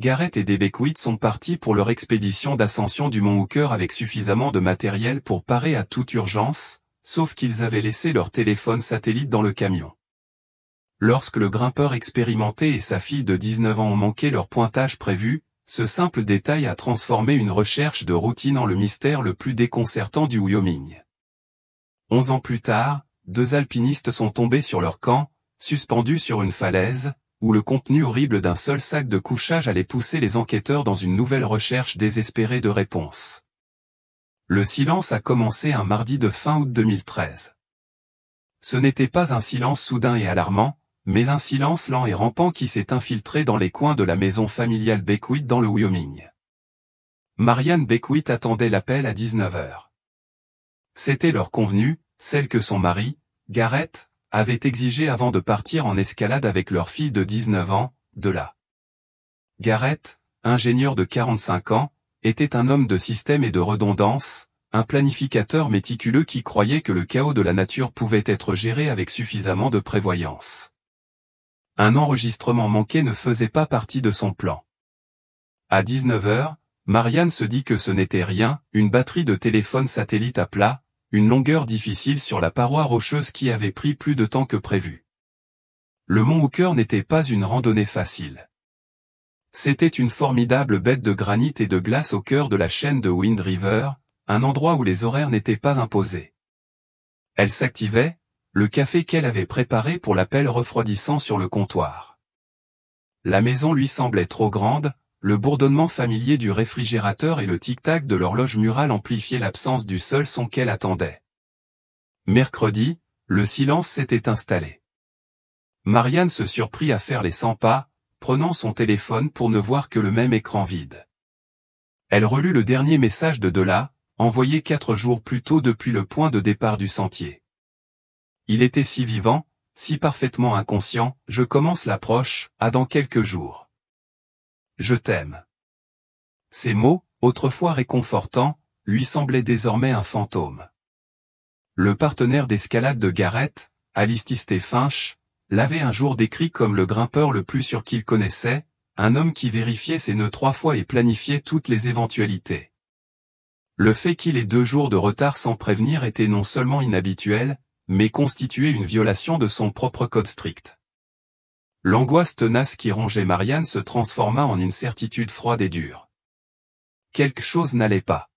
Garrett et Beckwith sont partis pour leur expédition d'ascension du mont Hooker avec suffisamment de matériel pour parer à toute urgence, sauf qu'ils avaient laissé leur téléphone satellite dans le camion. Lorsque le grimpeur expérimenté et sa fille de 19 ans ont manqué leur pointage prévu, ce simple détail a transformé une recherche de routine en le mystère le plus déconcertant du Wyoming. 11 ans plus tard, 2 alpinistes sont tombés sur leur camp, suspendus sur une falaise, où le contenu horrible d'un seul sac de couchage allait pousser les enquêteurs dans une nouvelle recherche désespérée de réponses. Le silence a commencé un mardi de fin août 2013. Ce n'était pas un silence soudain et alarmant, mais un silence lent et rampant qui s'est infiltré dans les coins de la maison familiale Beckwith dans le Wyoming. Marianne Beckwith attendait l'appel à 19 h. C'était l'heure convenue, celle que son mari, Garrett, avait exigée avant de partir en escalade avec leur fille de 19 ans, de là. Garrett, ingénieur de 45 ans, était un homme de système et de redondance, un planificateur méticuleux qui croyait que le chaos de la nature pouvait être géré avec suffisamment de prévoyance. Un enregistrement manqué ne faisait pas partie de son plan. À 19 h, Marianne se dit que ce n'était rien, une batterie de téléphone satellite à plat, une longueur difficile sur la paroi rocheuse qui avait pris plus de temps que prévu. Le mont Hooker n'était pas une randonnée facile. C'était une formidable bête de granit et de glace au cœur de la chaîne de Wind River, un endroit où les horaires n'étaient pas imposés. Elle s'activait, le café qu'elle avait préparé pour l'appel refroidissant sur le comptoir. La maison lui semblait trop grande, le bourdonnement familier du réfrigérateur et le tic-tac de l'horloge murale amplifiaient l'absence du seul son qu'elle attendait. Mercredi, le silence s'était installé. Marianne se surprit à faire les 100 pas, prenant son téléphone pour ne voir que le même écran vide. Elle relut le dernier message de Della, envoyé 4 jours plus tôt depuis le point de départ du sentier. Il était si vivant, si parfaitement inconscient, je commence l'approche, à dans quelques jours. Je t'aime. Ces mots, autrefois réconfortants, lui semblaient désormais un fantôme. Le partenaire d'escalade de Garrett, Alistair Finch, l'avait un jour décrit comme le grimpeur le plus sûr qu'il connaissait, un homme qui vérifiait ses nœuds 3 fois et planifiait toutes les éventualités. Le fait qu'il ait 2 jours de retard sans prévenir était non seulement inhabituel, mais constituait une violation de son propre code strict. L'angoisse tenace qui rongeait Marianne se transforma en une certitude froide et dure. Quelque chose n'allait pas.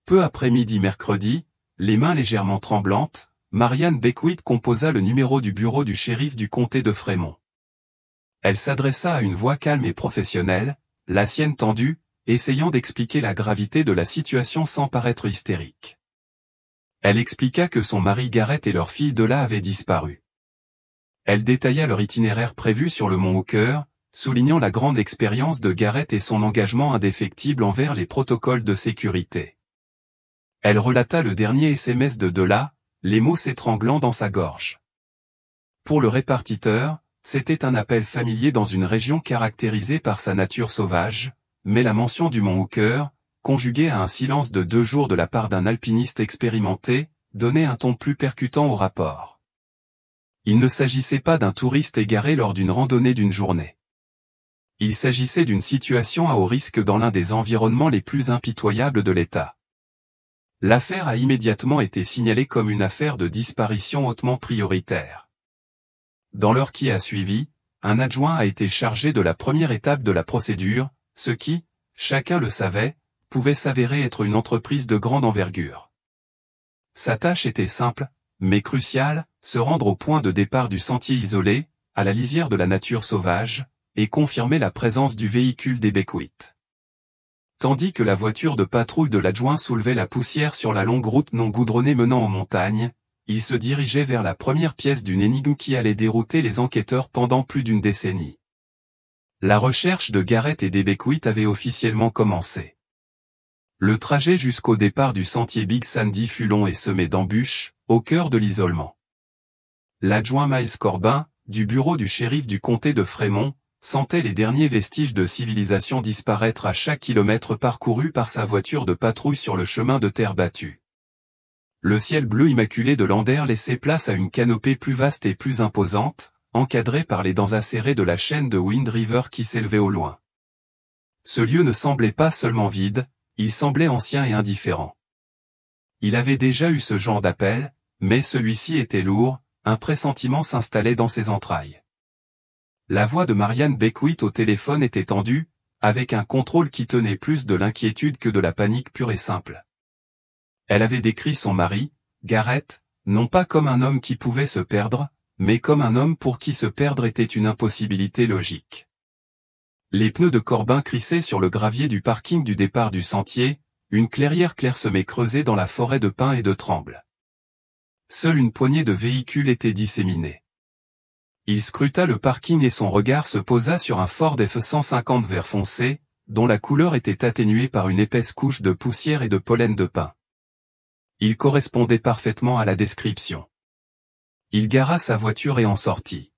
Peu après midi mercredi, les mains légèrement tremblantes, Marianne Beckwith composa le numéro du bureau du shérif du comté de Fremont. Elle s'adressa à une voix calme et professionnelle, la sienne tendue, essayant d'expliquer la gravité de la situation sans paraître hystérique. Elle expliqua que son mari Garrett et leur fille Della avaient disparu. Elle détailla leur itinéraire prévu sur le mont Hooker, soulignant la grande expérience de Garrett et son engagement indéfectible envers les protocoles de sécurité. Elle relata le dernier SMS de Della, les mots s'étranglant dans sa gorge. Pour le répartiteur, c'était un appel familier dans une région caractérisée par sa nature sauvage, mais la mention du mont Hooker, conjuguée à un silence de 2 jours de la part d'un alpiniste expérimenté, donnait un ton plus percutant au rapport. Il ne s'agissait pas d'un touriste égaré lors d'une randonnée d'une journée. Il s'agissait d'une situation à haut risque dans l'un des environnements les plus impitoyables de l'État. L'affaire a immédiatement été signalée comme une affaire de disparition hautement prioritaire. Dans l'heure qui a suivi, un adjoint a été chargé de la première étape de la procédure, ce qui, chacun le savait, pouvait s'avérer être une entreprise de grande envergure. Sa tâche était simple, mais cruciale, se rendre au point de départ du sentier isolé, à la lisière de la nature sauvage, et confirmer la présence du véhicule des Beckwith. Tandis que la voiture de patrouille de l'adjoint soulevait la poussière sur la longue route non goudronnée menant aux montagnes, il se dirigeait vers la première pièce d'une énigme qui allait dérouter les enquêteurs pendant plus d'une décennie. La recherche de Garrett et des Beckwith avait officiellement commencé. Le trajet jusqu'au départ du sentier Big Sandy fut long et semé d'embûches, au cœur de l'isolement. L'adjoint Miles Corbin, du bureau du shérif du comté de Fremont, sentait les derniers vestiges de civilisation disparaître à chaque kilomètre parcouru par sa voiture de patrouille sur le chemin de terre battue. Le ciel bleu immaculé de Lander laissait place à une canopée plus vaste et plus imposante, encadrée par les dents acérées de la chaîne de Wind River qui s'élevait au loin. Ce lieu ne semblait pas seulement vide, il semblait ancien et indifférent. Il avait déjà eu ce genre d'appel, mais celui-ci était lourd, un pressentiment s'installait dans ses entrailles. La voix de Marianne Beckwith au téléphone était tendue, avec un contrôle qui tenait plus de l'inquiétude que de la panique pure et simple. Elle avait décrit son mari, Gareth, non pas comme un homme qui pouvait se perdre, mais comme un homme pour qui se perdre était une impossibilité logique. Les pneus de Corbin crissaient sur le gravier du parking du départ du sentier, une clairière clairsemée creusée dans la forêt de pins et de trembles. Seule une poignée de véhicules était disséminée. Il scruta le parking et son regard se posa sur un Ford F-150 vert foncé, dont la couleur était atténuée par une épaisse couche de poussière et de pollen de pin. Il correspondait parfaitement à la description. Il gara sa voiture et en sortit.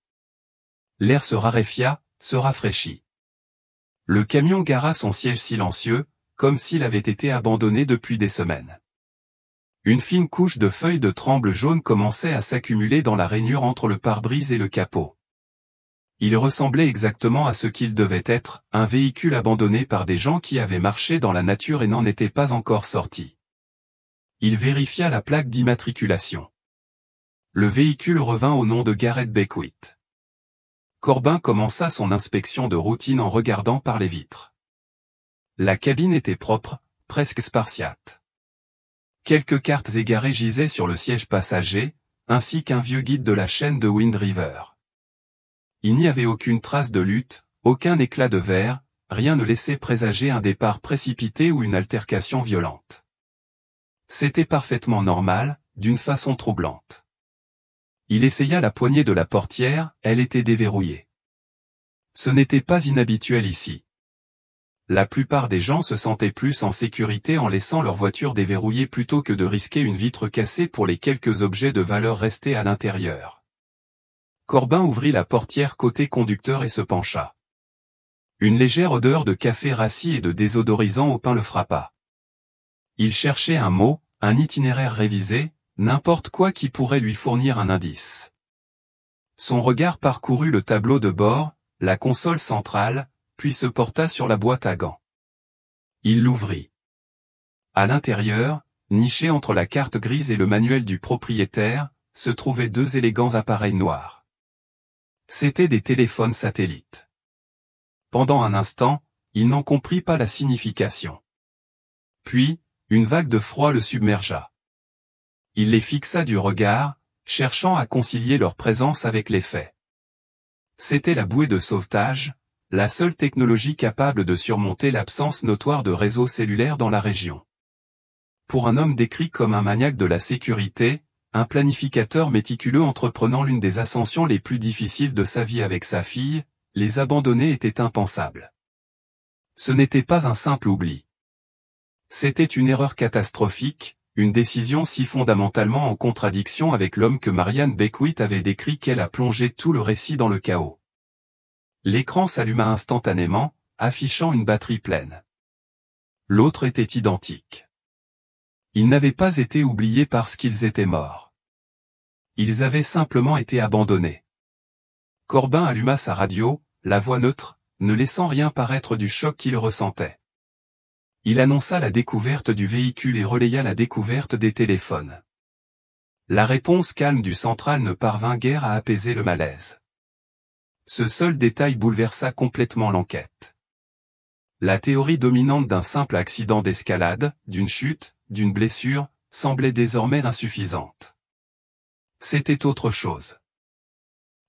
L'air se raréfia, se rafraîchit. Le camion gara son siège silencieux, comme s'il avait été abandonné depuis des semaines. Une fine couche de feuilles de tremble jaune commençait à s'accumuler dans la rainure entre le pare-brise et le capot. Il ressemblait exactement à ce qu'il devait être, un véhicule abandonné par des gens qui avaient marché dans la nature et n'en étaient pas encore sortis. Il vérifia la plaque d'immatriculation. Le véhicule revint au nom de Gareth Beckwith. Corbin commença son inspection de routine en regardant par les vitres. La cabine était propre, presque spartiate. Quelques cartes égarées gisaient sur le siège passager, ainsi qu'un vieux guide de la chaîne de Wind River. Il n'y avait aucune trace de lutte, aucun éclat de verre, rien ne laissait présager un départ précipité ou une altercation violente. C'était parfaitement normal, d'une façon troublante. Il essaya la poignée de la portière, elle était déverrouillée. Ce n'était pas inhabituel ici. La plupart des gens se sentaient plus en sécurité en laissant leur voiture déverrouillée plutôt que de risquer une vitre cassée pour les quelques objets de valeur restés à l'intérieur. Corbin ouvrit la portière côté conducteur et se pencha. Une légère odeur de café rassis et de désodorisant au pain le frappa. Il cherchait un mot, un itinéraire révisé, n'importe quoi qui pourrait lui fournir un indice. Son regard parcourut le tableau de bord, la console centrale, puis se porta sur la boîte à gants. Il l'ouvrit. À l'intérieur, niché entre la carte grise et le manuel du propriétaire, se trouvaient deux élégants appareils noirs. C'étaient des téléphones satellites. Pendant un instant, il n'en comprit pas la signification. Puis, une vague de froid le submergea. Il les fixa du regard, cherchant à concilier leur présence avec les faits. C'était la bouée de sauvetage, la seule technologie capable de surmonter l'absence notoire de réseau cellulaire dans la région. Pour un homme décrit comme un maniaque de la sécurité, un planificateur méticuleux entreprenant l'une des ascensions les plus difficiles de sa vie avec sa fille, les abandonner était impensable. Ce n'était pas un simple oubli. C'était une erreur catastrophique, une décision si fondamentalement en contradiction avec l'homme que Marianne Beckwith avait décrit qu'elle a plongé tout le récit dans le chaos. L'écran s'alluma instantanément, affichant une batterie pleine. L'autre était identique. Ils n'avaient pas été oubliés parce qu'ils étaient morts. Ils avaient simplement été abandonnés. Corbin alluma sa radio, la voix neutre, ne laissant rien paraître du choc qu'il ressentait. Il annonça la découverte du véhicule et relaya la découverte des téléphones. La réponse calme du central ne parvint guère à apaiser le malaise. Ce seul détail bouleversa complètement l'enquête. La théorie dominante d'un simple accident d'escalade, d'une chute, d'une blessure, semblait désormais insuffisante. C'était autre chose.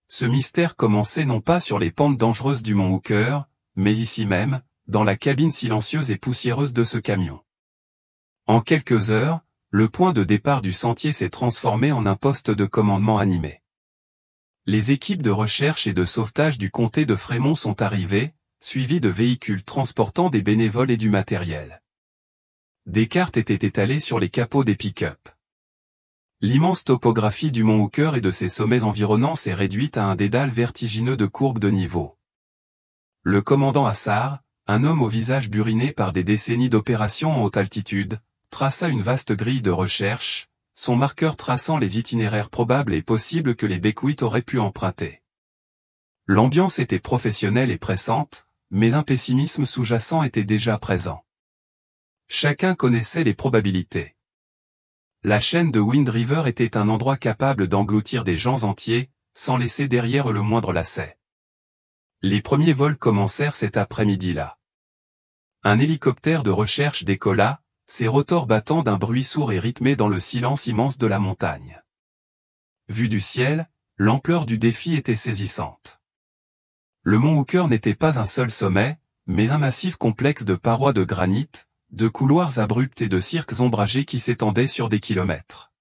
Ce mystère commençait non pas sur les pentes dangereuses du mont Hooker, mais ici même, dans la cabine silencieuse et poussiéreuse de ce camion. En quelques heures, le point de départ du sentier s'est transformé en un poste de commandement animé. Les équipes de recherche et de sauvetage du comté de Fremont sont arrivées, suivies de véhicules transportant des bénévoles et du matériel. Des cartes étaient étalées sur les capots des pick-up. L'immense topographie du mont Hooker et de ses sommets environnants s'est réduite à un dédale vertigineux de courbes de niveau. Le commandant Assar, un homme au visage buriné par des décennies d'opérations en haute altitude, traça une vaste grille de recherche, son marqueur traçant les itinéraires probables et possibles que les Beckwith auraient pu emprunter. L'ambiance était professionnelle et pressante, mais un pessimisme sous-jacent était déjà présent. Chacun connaissait les probabilités. La chaîne de Wind River était un endroit capable d'engloutir des gens entiers, sans laisser derrière le moindre lacet. Les premiers vols commencèrent cet après-midi-là. Un hélicoptère de recherche décolla, ses rotors battant d'un bruit sourd et rythmé dans le silence immense de la montagne. Vu du ciel, l'ampleur du défi était saisissante. Le mont Hooker n'était pas un seul sommet, mais un massif complexe de parois de granit, de couloirs abrupts et de cirques ombragés qui s'étendaient sur des kilomètres.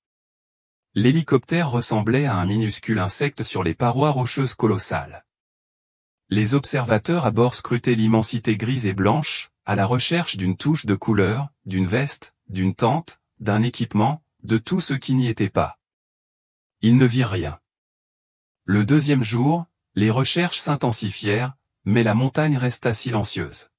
L'hélicoptère ressemblait à un minuscule insecte sur les parois rocheuses colossales. Les observateurs à bord scrutaient l'immensité grise et blanche, à la recherche d'une touche de couleur, d'une veste, d'une tente, d'un équipement, de tout ce qui n'y était pas. Ils ne virent rien. Le deuxième jour, les recherches s'intensifièrent, mais la montagne resta silencieuse.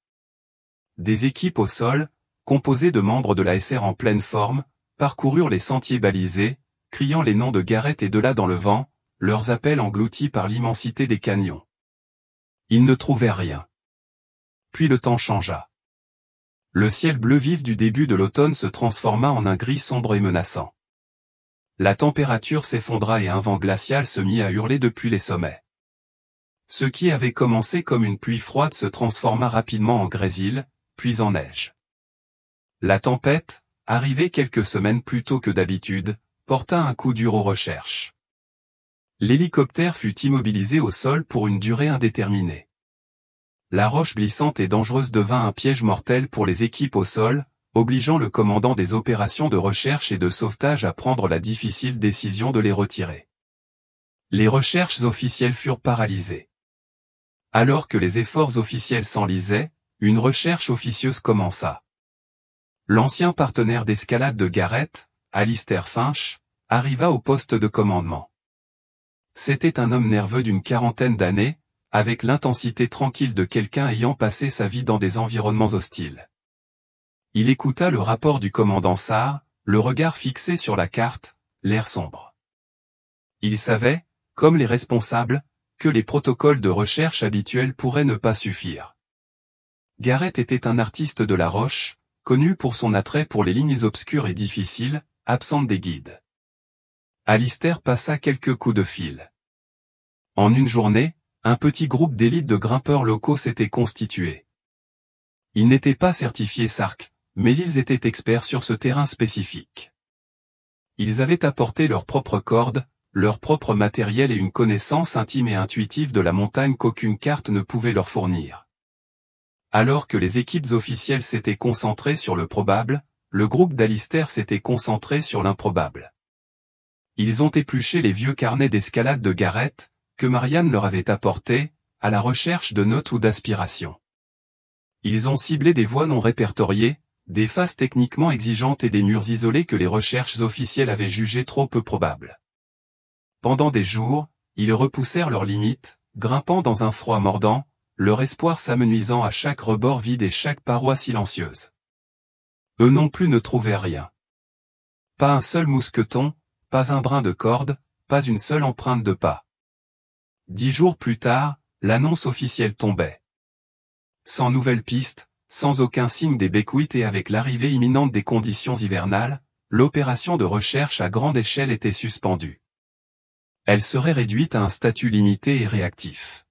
Des équipes au sol, composées de membres de la SR en pleine forme, parcoururent les sentiers balisés, criant les noms de Garrett et de là dans le vent, leurs appels engloutis par l'immensité des canyons. Ils ne trouvèrent rien. Puis le temps changea. Le ciel bleu vif du début de l'automne se transforma en un gris sombre et menaçant. La température s'effondra et un vent glacial se mit à hurler depuis les sommets. Ce qui avait commencé comme une pluie froide se transforma rapidement en grésil, puis en neige. La tempête, arrivée quelques semaines plus tôt que d'habitude, porta un coup dur aux recherches. L'hélicoptère fut immobilisé au sol pour une durée indéterminée. La roche glissante et dangereuse devint un piège mortel pour les équipes au sol, obligeant le commandant des opérations de recherche et de sauvetage à prendre la difficile décision de les retirer. Les recherches officielles furent paralysées. Alors que les efforts officiels s'enlisaient, une recherche officieuse commença. L'ancien partenaire d'escalade de Garrett, Alistair Finch, arriva au poste de commandement. C'était un homme nerveux d'une quarantaine d'années, avec l'intensité tranquille de quelqu'un ayant passé sa vie dans des environnements hostiles. Il écouta le rapport du commandant Sarr, le regard fixé sur la carte, l'air sombre. Il savait, comme les responsables, que les protocoles de recherche habituels pourraient ne pas suffire. Garrett était un artiste de la roche, connu pour son attrait pour les lignes obscures et difficiles, absentes des guides. Alistair passa quelques coups de fil. En une journée, un petit groupe d'élite de grimpeurs locaux s'était constitué. Ils n'étaient pas certifiés SARC, mais ils étaient experts sur ce terrain spécifique. Ils avaient apporté leurs propres cordes, leur propre matériel et une connaissance intime et intuitive de la montagne qu'aucune carte ne pouvait leur fournir. Alors que les équipes officielles s'étaient concentrées sur le probable, le groupe d'Alistair s'était concentré sur l'improbable. Ils ont épluché les vieux carnets d'escalade de Garrett, que Marianne leur avait apportés, à la recherche de notes ou d'aspirations. Ils ont ciblé des voies non répertoriées, des phases techniquement exigeantes et des murs isolés que les recherches officielles avaient jugés trop peu probables. Pendant des jours, ils repoussèrent leurs limites, grimpant dans un froid mordant, leur espoir s'amenuisant à chaque rebord vide et chaque paroi silencieuse. Eux non plus ne trouvaient rien. Pas un seul mousqueton, pas un brin de corde, pas une seule empreinte de pas. 10 jours plus tard, l'annonce officielle tombait. Sans nouvelle piste, sans aucun signe des Beckwith et avec l'arrivée imminente des conditions hivernales, l'opération de recherche à grande échelle était suspendue. Elle serait réduite à un statut limité et réactif.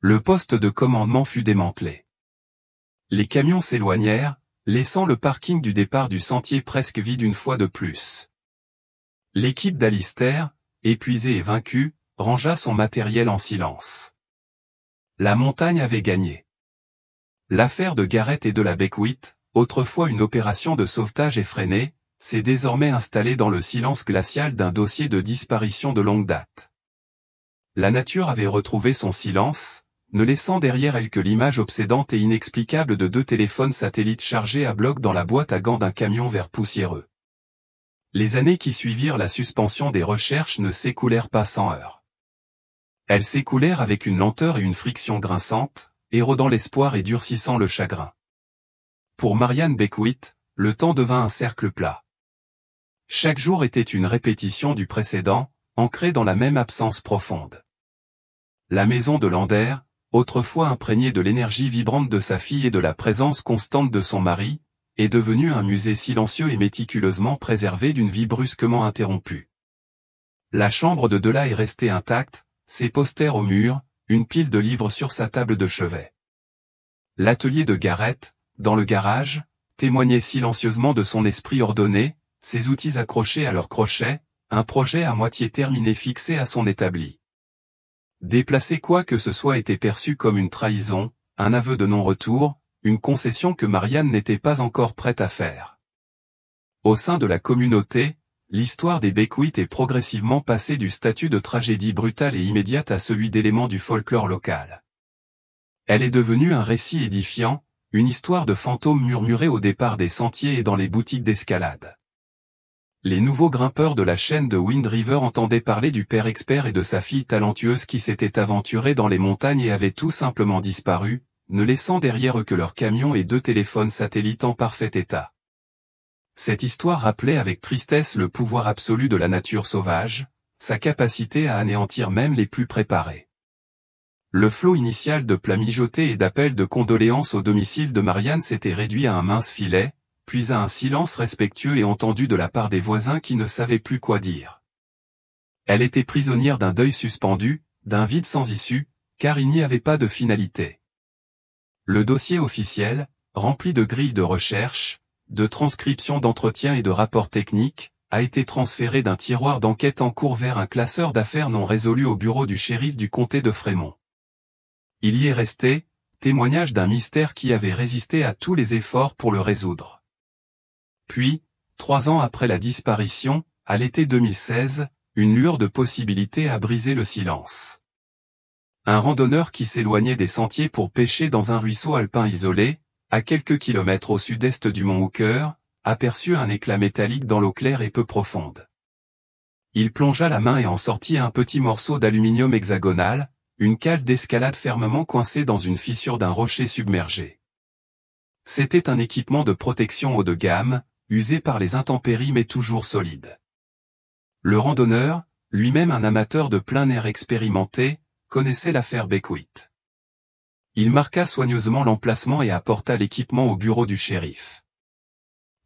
Le poste de commandement fut démantelé. Les camions s'éloignèrent, laissant le parking du départ du sentier presque vide une fois de plus. L'équipe d'Alistair, épuisée et vaincue, rangea son matériel en silence. La montagne avait gagné. L'affaire de Garrett et de la Beckwith, autrefois une opération de sauvetage effrénée, s'est désormais installée dans le silence glacial d'un dossier de disparition de longue date. La nature avait retrouvé son silence, ne laissant derrière elle que l'image obsédante et inexplicable de 2 téléphones satellites chargés à bloc dans la boîte à gants d'un camion vert poussiéreux. Les années qui suivirent la suspension des recherches ne s'écoulèrent pas sans heurts. Elles s'écoulèrent avec une lenteur et une friction grinçantes, érodant l'espoir et durcissant le chagrin. Pour Marianne Beckwith, le temps devint un cercle plat. Chaque jour était une répétition du précédent, ancrée dans la même absence profonde. La maison de Lander, autrefois imprégné de l'énergie vibrante de sa fille et de la présence constante de son mari, est devenu un musée silencieux et méticuleusement préservé d'une vie brusquement interrompue. La chambre de Della est restée intacte, ses posters au mur, une pile de livres sur sa table de chevet. L'atelier de Gareth, dans le garage, témoignait silencieusement de son esprit ordonné, ses outils accrochés à leurs crochets, un projet à moitié terminé fixé à son établi. Déplacer quoi que ce soit était perçu comme une trahison, un aveu de non-retour, une concession que Marianne n'était pas encore prête à faire. Au sein de la communauté, l'histoire des Beckwith est progressivement passée du statut de tragédie brutale et immédiate à celui d'élément du folklore local. Elle est devenue un récit édifiant, une histoire de fantômes murmurés au départ des sentiers et dans les boutiques d'escalade. Les nouveaux grimpeurs de la chaîne de Wind River entendaient parler du père expert et de sa fille talentueuse qui s'étaient aventurés dans les montagnes et avaient tout simplement disparu, ne laissant derrière eux que leurs camions et 2 téléphones satellites en parfait état. Cette histoire rappelait avec tristesse le pouvoir absolu de la nature sauvage, sa capacité à anéantir même les plus préparés. Le flot initial de plats mijotés et d'appels de condoléances au domicile de Marianne s'était réduit à un mince filet, puis à un silence respectueux et entendu de la part des voisins qui ne savaient plus quoi dire. Elle était prisonnière d'un deuil suspendu, d'un vide sans issue, car il n'y avait pas de finalité. Le dossier officiel, rempli de grilles de recherche, de transcriptions d'entretiens et de rapports techniques, a été transféré d'un tiroir d'enquête en cours vers un classeur d'affaires non résolu au bureau du shérif du comté de Fremont. Il y est resté, témoignage d'un mystère qui avait résisté à tous les efforts pour le résoudre. Puis, 3 ans après la disparition, à l'été 2016, une lueur de possibilité a brisé le silence. Un randonneur qui s'éloignait des sentiers pour pêcher dans un ruisseau alpin isolé, à quelques kilomètres au sud-est du mont Hooker, aperçut un éclat métallique dans l'eau claire et peu profonde. Il plongea la main et en sortit un petit morceau d'aluminium hexagonal, une cale d'escalade fermement coincée dans une fissure d'un rocher submergé. C'était un équipement de protection haut de gamme, usé par les intempéries mais toujours solide. Le randonneur, lui-même un amateur de plein air expérimenté, connaissait l'affaire Beckwith. Il marqua soigneusement l'emplacement et apporta l'équipement au bureau du shérif.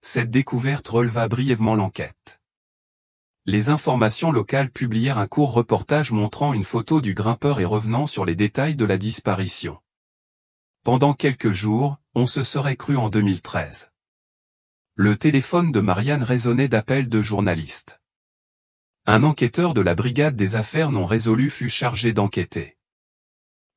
Cette découverte releva brièvement l'enquête. Les informations locales publièrent un court reportage montrant une photo du grimpeur et revenant sur les détails de la disparition. Pendant quelques jours, on se serait cru en 2013. Le téléphone de Marianne résonnait d'appels de journalistes. Un enquêteur de la brigade des affaires non résolues fut chargé d'enquêter.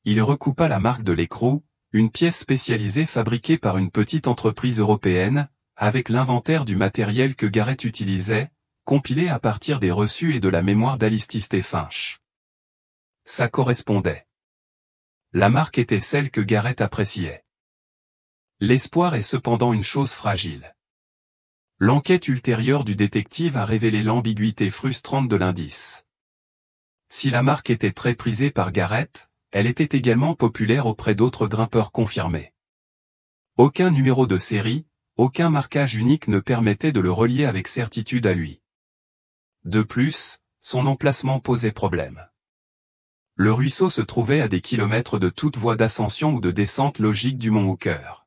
Il recoupa la marque de l'écrou, une pièce spécialisée fabriquée par une petite entreprise européenne, avec l'inventaire du matériel que Gareth utilisait, compilé à partir des reçus et de la mémoire d'Alice Finch. Ça correspondait. La marque était celle que Gareth appréciait. L'espoir est cependant une chose fragile. L'enquête ultérieure du détective a révélé l'ambiguïté frustrante de l'indice. Si la marque était très prisée par Gareth, elle était également populaire auprès d'autres grimpeurs confirmés. Aucun numéro de série, aucun marquage unique ne permettait de le relier avec certitude à lui. De plus, son emplacement posait problème. Le ruisseau se trouvait à des kilomètres de toute voie d'ascension ou de descente logique du mont Hooker.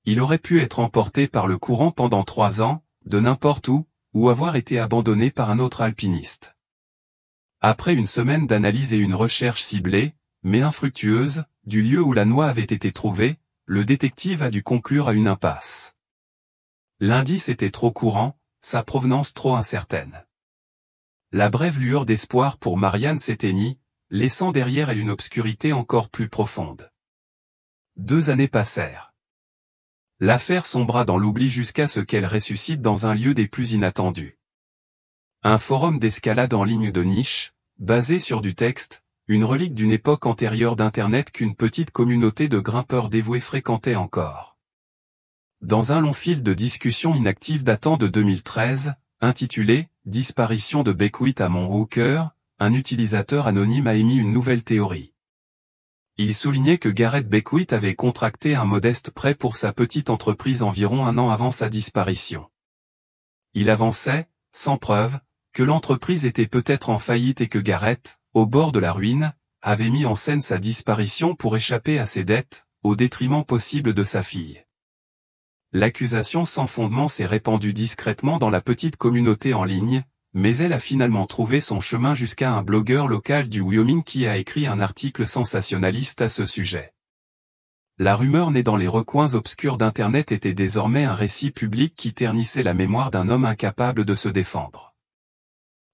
Il aurait pu être emporté par le courant pendant 3 ans, de n'importe où, ou avoir été abandonné par un autre alpiniste. Après une semaine d'analyse et une recherche ciblée, mais infructueuse, du lieu où la noix avait été trouvée, le détective a dû conclure à une impasse. L'indice était trop courant, sa provenance trop incertaine. La brève lueur d'espoir pour Marianne s'éteignit, laissant derrière elle une obscurité encore plus profonde. 2 années passèrent. L'affaire sombra dans l'oubli jusqu'à ce qu'elle ressuscite dans un lieu des plus inattendus. Un forum d'escalade en ligne de niche, basé sur du texte, une relique d'une époque antérieure d'Internet qu'une petite communauté de grimpeurs dévoués fréquentait encore. Dans un long fil de discussions inactives datant de 2013, intitulé « Disparition de Beckwith à Mont Hooker », un utilisateur anonyme a émis une nouvelle théorie. Il soulignait que Gareth Beckwith avait contracté un modeste prêt pour sa petite entreprise environ 1 an avant sa disparition. Il avançait, sans preuve, que l'entreprise était peut-être en faillite et que Gareth, au bord de la ruine, avait mis en scène sa disparition pour échapper à ses dettes, au détriment possible de sa fille. L'accusation sans fondement s'est répandue discrètement dans la petite communauté en ligne, mais elle a finalement trouvé son chemin jusqu'à un blogueur local du Wyoming qui a écrit un article sensationnaliste à ce sujet. La rumeur née dans les recoins obscurs d'Internet était désormais un récit public qui ternissait la mémoire d'un homme incapable de se défendre.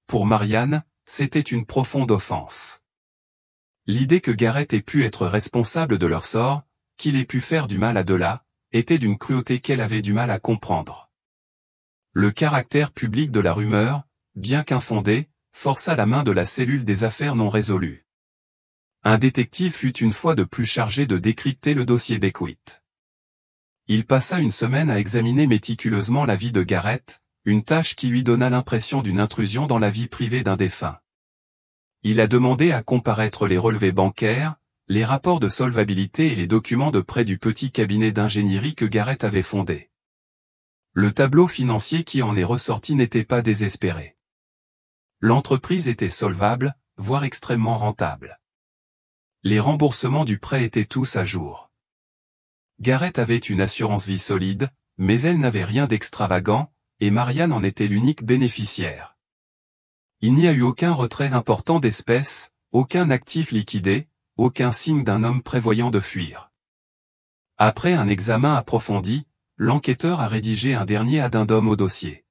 Pour Marianne, c'était une profonde offense. L'idée que Garrett ait pu être responsable de leur sort, qu'il ait pu faire du mal à Della, était d'une cruauté qu'elle avait du mal à comprendre. Le caractère public de la rumeur, bien qu'infondé, força la main de la cellule des affaires non résolues. Un détective fut une fois de plus chargé de décrypter le dossier Beckwith. Il passa une semaine à examiner méticuleusement la vie de Garrett, une tâche qui lui donna l'impression d'une intrusion dans la vie privée d'un défunt. Il a demandé à comparaître les relevés bancaires, les rapports de solvabilité et les documents de prêt du petit cabinet d'ingénierie que Garrett avait fondé. Le tableau financier qui en est ressorti n'était pas désespéré. L'entreprise était solvable, voire extrêmement rentable. Les remboursements du prêt étaient tous à jour. Garrett avait une assurance vie solide, mais elle n'avait rien d'extravagant, et Marianne en était l'unique bénéficiaire. Il n'y a eu aucun retrait important d'espèces, aucun actif liquidé, aucun signe d'un homme prévoyant de fuir. Après un examen approfondi, l'enquêteur a rédigé un dernier addendum au dossier.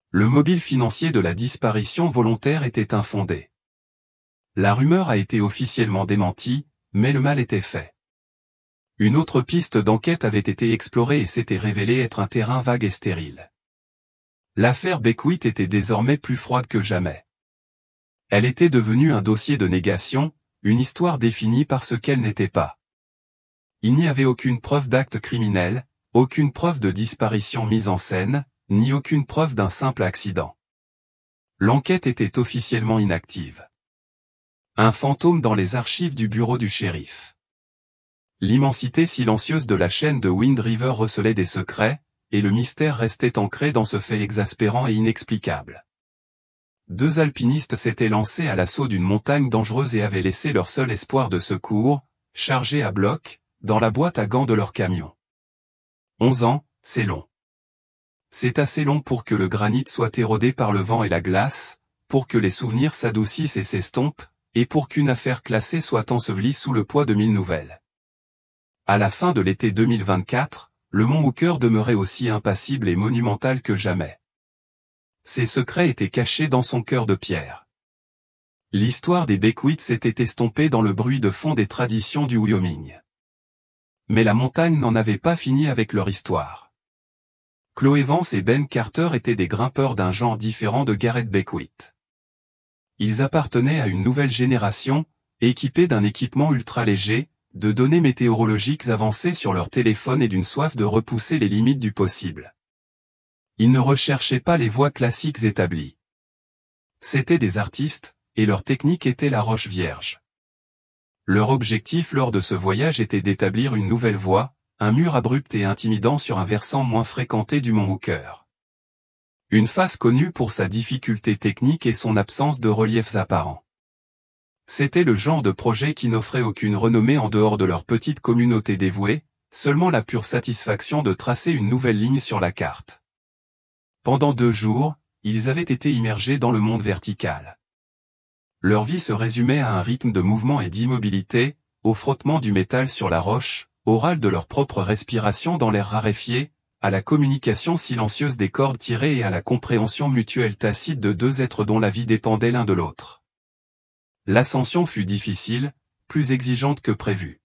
Le mobile financier de la disparition volontaire était infondé. La rumeur a été officiellement démentie, mais le mal était fait. Une autre piste d'enquête avait été explorée et s'était révélée être un terrain vague et stérile. L'affaire Beckwith était désormais plus froide que jamais. Elle était devenue un dossier de négation, une histoire définie par ce qu'elle n'était pas. Il n'y avait aucune preuve d'acte criminel, aucune preuve de disparition mise en scène, ni aucune preuve d'un simple accident. L'enquête était officiellement inactive. Un fantôme dans les archives du bureau du shérif. L'immensité silencieuse de la chaîne de Wind River recelait des secrets, et le mystère restait ancré dans ce fait exaspérant et inexplicable. 2 alpinistes s'étaient lancés à l'assaut d'une montagne dangereuse et avaient laissé leur seul espoir de secours, chargé à bloc, dans la boîte à gants de leur camion. 11 ans, c'est long. C'est assez long pour que le granit soit érodé par le vent et la glace, pour que les souvenirs s'adoucissent et s'estompent, et pour qu'une affaire classée soit ensevelie sous le poids de 1000 nouvelles. À la fin de l'été 2024, le mont Hooker demeurait aussi impassible et monumental que jamais. Ses secrets étaient cachés dans son cœur de pierre. L'histoire des Beckwith s'était estompée dans le bruit de fond des traditions du Wyoming. Mais la montagne n'en avait pas fini avec leur histoire. Chloé Vance et Ben Carter étaient des grimpeurs d'un genre différent de Garrett Beckwith. Ils appartenaient à une nouvelle génération, équipés d'un équipement ultra léger, de données météorologiques avancées sur leur téléphone et d'une soif de repousser les limites du possible. Ils ne recherchaient pas les voies classiques établies. C'étaient des artistes, et leur technique était la roche vierge. Leur objectif lors de ce voyage était d'établir une nouvelle voie, un mur abrupt et intimidant sur un versant moins fréquenté du mont Hooker. Une face connue pour sa difficulté technique et son absence de reliefs apparents. C'était le genre de projet qui n'offrait aucune renommée en dehors de leur petite communauté dévouée, seulement la pure satisfaction de tracer une nouvelle ligne sur la carte. Pendant 2 jours, ils avaient été immergés dans le monde vertical. Leur vie se résumait à un rythme de mouvement et d'immobilité, au frottement du métal sur la roche, au râle de leur propre respiration dans l'air raréfié, à la communication silencieuse des cordes tirées et à la compréhension mutuelle tacite de 2 êtres dont la vie dépendait l'un de l'autre. L'ascension fut difficile, plus exigeante que prévu.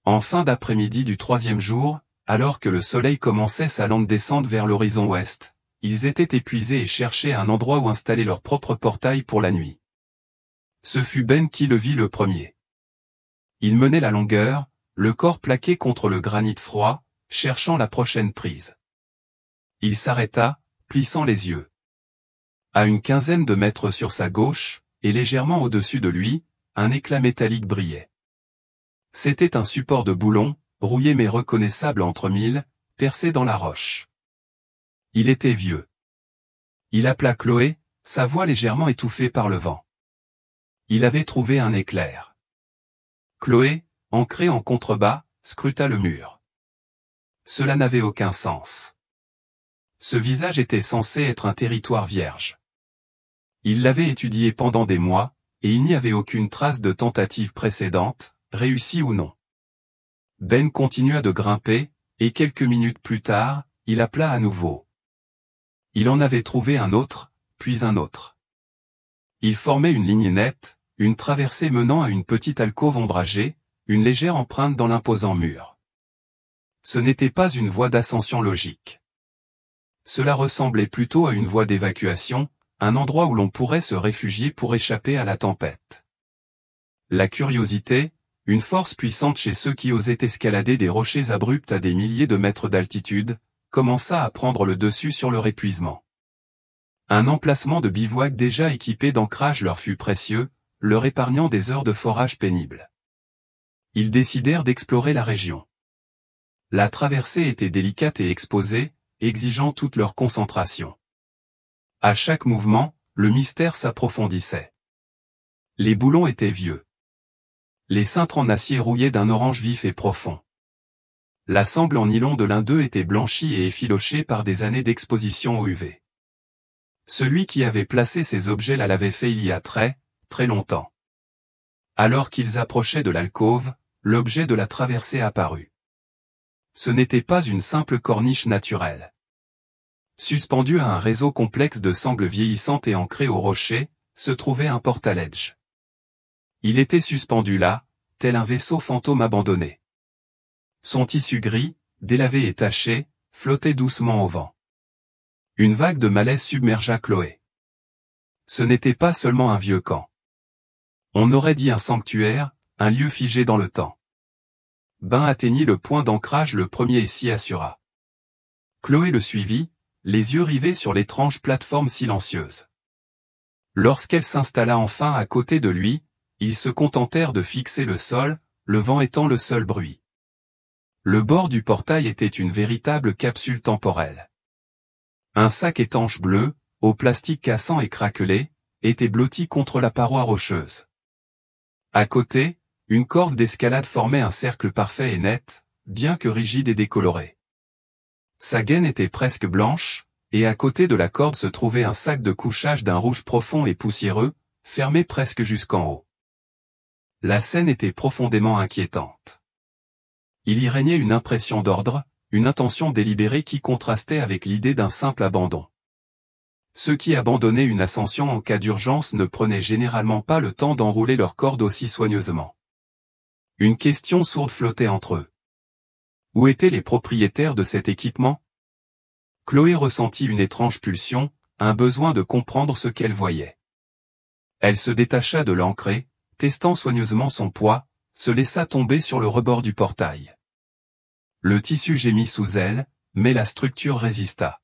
En fin d'après-midi du 3e jour, alors que le soleil commençait sa lente descente vers l'horizon ouest, ils étaient épuisés et cherchaient un endroit où installer leur propre portail pour la nuit. Ce fut Ben qui le vit le premier. Il menait la longueur, le corps plaqué contre le granit froid, cherchant la prochaine prise. Il s'arrêta, plissant les yeux. À une quinzaine de mètres sur sa gauche, et légèrement au-dessus de lui, un éclat métallique brillait. C'était un support de boulon, rouillé mais reconnaissable entre mille, percé dans la roche. Il était vieux. Il appela Chloé, sa voix légèrement étouffée par le vent. Il avait trouvé un éclair. Chloé, ancrée en contrebas, scruta le mur. Cela n'avait aucun sens. Ce visage était censé être un territoire vierge. Il l'avait étudié pendant des mois, et il n'y avait aucune trace de tentative précédente, réussie ou non. Ben continua de grimper, et quelques minutes plus tard, il appela à nouveau. Il en avait trouvé un autre, puis un autre. Il formait une ligne nette, une traversée menant à une petite alcôve ombragée, une légère empreinte dans l'imposant mur. Ce n'était pas une voie d'ascension logique. Cela ressemblait plutôt à une voie d'évacuation, un endroit où l'on pourrait se réfugier pour échapper à la tempête. La curiosité, une force puissante chez ceux qui osaient escalader des rochers abrupts à des milliers de mètres d'altitude, commença à prendre le dessus sur leur épuisement. Un emplacement de bivouac déjà équipé d'ancrage leur fut précieux, leur épargnant des heures de forage pénibles. Ils décidèrent d'explorer la région. La traversée était délicate et exposée, exigeant toute leur concentration. À chaque mouvement, le mystère s'approfondissait. Les boulons étaient vieux. Les cintres en acier rouillaient d'un orange vif et profond. La sangle en nylon de l'un d'eux était blanchie et effilochée par des années d'exposition au UV. Celui qui avait placé ces objets là l'avait fait il y a très longtemps. Alors qu'ils approchaient de l'alcôve, l'objet de la traversée apparut. Ce n'était pas une simple corniche naturelle. Suspendu à un réseau complexe de sangles vieillissantes et ancrées au rocher, se trouvait un portaledge. Il était suspendu là, tel un vaisseau fantôme abandonné. Son tissu gris, délavé et taché, flottait doucement au vent. Une vague de malaise submergea Chloé. Ce n'était pas seulement un vieux camp. On aurait dit un sanctuaire, un lieu figé dans le temps. Ben atteignit le point d'ancrage le premier et s'y assura. Chloé le suivit, les yeux rivés sur l'étrange plateforme silencieuse. Lorsqu'elle s'installa enfin à côté de lui, ils se contentèrent de fixer le sol, le vent étant le seul bruit. Le bord du portail était une véritable capsule temporelle. Un sac étanche bleu, au plastique cassant et craquelé, était blotti contre la paroi rocheuse. À côté, une corde d'escalade formait un cercle parfait et net, bien que rigide et décoloré. Sa gaine était presque blanche, et à côté de la corde se trouvait un sac de couchage d'un rouge profond et poussiéreux, fermé presque jusqu'en haut. La scène était profondément inquiétante. Il y régnait une impression d'ordre, une intention délibérée qui contrastait avec l'idée d'un simple abandon. Ceux qui abandonnaient une ascension en cas d'urgence ne prenaient généralement pas le temps d'enrouler leur corde aussi soigneusement. Une question sourde flottait entre eux. Où étaient les propriétaires de cet équipement? Chloé ressentit une étrange pulsion, un besoin de comprendre ce qu'elle voyait. Elle se détacha de l'ancré, testant soigneusement son poids, se laissa tomber sur le rebord du portail. Le tissu gémit sous elle, mais la structure résista.